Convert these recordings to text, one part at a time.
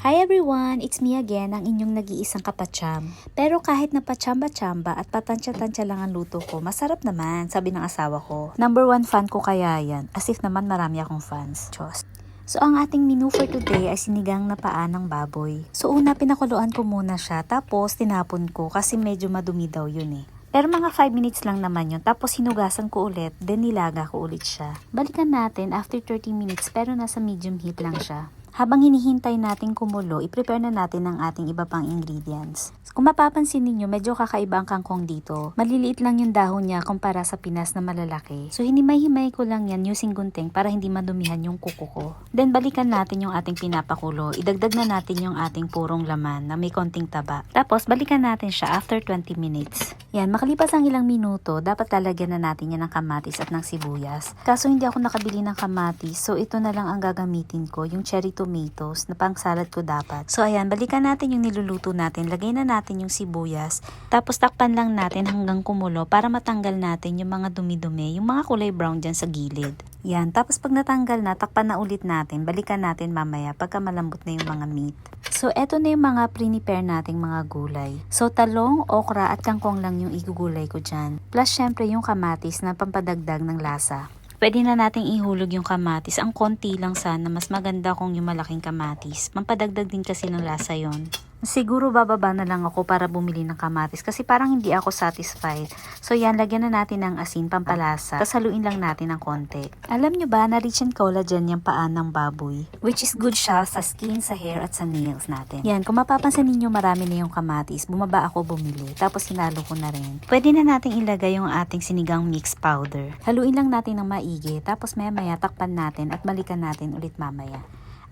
Hi everyone! It's me again, ang inyong nag-iisang kapatsyam. Pero kahit na patsamba-tsamba at patansya-tansya lang ang luto ko, masarap naman, sabi ng asawa ko. Number 1 fan ko kaya yan, as if naman marami akong fans. Diyos. So ang ating menu for today ay sinigang na paa ng baboy. So una pinakuluan ko muna siya, tapos tinapon ko kasi medyo madumi daw yun eh. Pero mga 5 minutes lang naman yun, tapos hinugasan ko ulit, then nilaga ko ulit siya. Balikan natin after 30 minutes pero nasa medium heat lang siya. Habang hinihintay natin kumulo, i-prepare na natin ang ating iba pang ingredients. Kung mapapansin ninyo, medyo kakaiba ang kangkong dito. Maliliit lang yung dahon niya kumpara sa Pinas na malalaki. So hinimay-himay ko lang yan using gunting para hindi madumihan yung kuko ko. Then balikan natin yung ating pinapakulo. Idagdag na natin yung ating purong laman na may konting taba. Tapos balikan natin siya after 20 minutes. Yan, makalipas ang ilang minuto, dapat lalagyan na natin yan ng kamatis at ng sibuyas. Kaso hindi ako nakabili ng kamatis, so ito na lang ang gagamitin ko, yung cherry tomatoes na pang salad ko dapat. So ayan, balikan natin yung niluluto natin, lagay na natin yung sibuyas, tapos takpan lang natin hanggang kumulo para matanggal natin yung mga dumi-dumi, yung mga kulay brown dyan sa gilid. Yan, tapos pag natanggal na, takpan na ulit natin, balikan natin mamaya pagka malambot na yung mga meat. So eto na yung mga prepare nating mga gulay. So talong, okra at kangkong lang yung igugulay ko dyan. Plus syempre yung kamatis na pampadagdag ng lasa. Pwede na nating ihulog yung kamatis. Ang konti lang sana, mas maganda kung yung malaking kamatis. Mampadagdag din kasi ng lasa yon. Siguro bababa na lang ako para bumili ng kamatis kasi parang hindi ako satisfied. So yan, lagyan na natin ng asin pampalasa. Tapos haluin lang natin ng konti. Alam nyo ba na rich in collagen yung paan ng baboy? Which is good siya sa skin, sa hair at sa nails natin. Yan, kung mapapansin ninyo marami na yung kamatis, bumaba ako bumili. Tapos hinalo ko na rin. Pwede na nating ilagay yung ating sinigang mix powder. Haluin lang natin ng maigi. Tapos maya takpan natin at balikan natin ulit mamaya.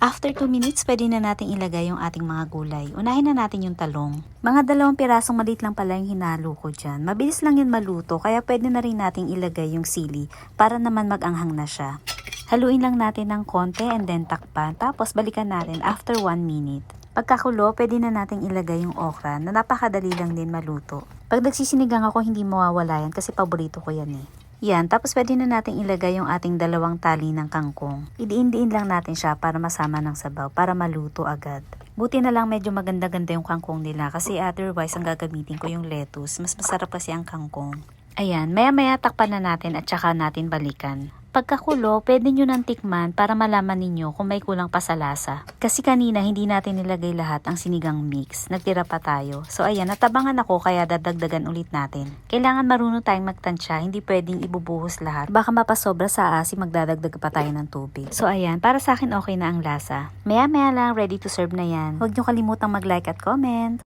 After 2 minutes, pwede na natin ilagay yung ating mga gulay. Unahin na natin yung talong. Mga 2 pirasong maliit lang pala yung hinalo ko dyan. Mabilis lang yun maluto, kaya pwede na rin natin ilagay yung sili para naman mag-anghang na siya. Haluin lang natin ng konti and then takpan, tapos balikan natin after 1 minute. Pagkakulo, pwede na natin ilagay yung okra na napakadali lang din maluto. Pag nagsisinigang ako, hindi mawawala yan kasi paborito ko yan eh. Yan, tapos pwede na natin ilagay yung ating 2 tali ng kangkong. Idiin-diin lang natin siya para masama ng sabaw, para maluto agad. Buti na lang medyo maganda-ganda yung kangkong nila kasi otherwise ang gagamitin ko yung lettuce. Mas masarap kasi ang kangkong. Ayan, maya-maya takpan na natin at saka natin balikan. Pagkakulo, pwede nyo nang tikman para malaman ninyo kung may kulang pa sa lasa. Kasi kanina hindi natin nilagay lahat ang sinigang mix. Nagtira pa tayo. So ayan, natabangan ako kaya dadagdagan ulit natin. Kailangan marunong tayong magtansya, hindi pwedeng ibubuhos lahat. Baka mapasobra sa asin, magdadagdag pa tayo ng tubig. So ayan, para sa akin okay na ang lasa. Maya-maya lang, ready to serve na yan. Huwag nyo kalimutang mag-like at comment.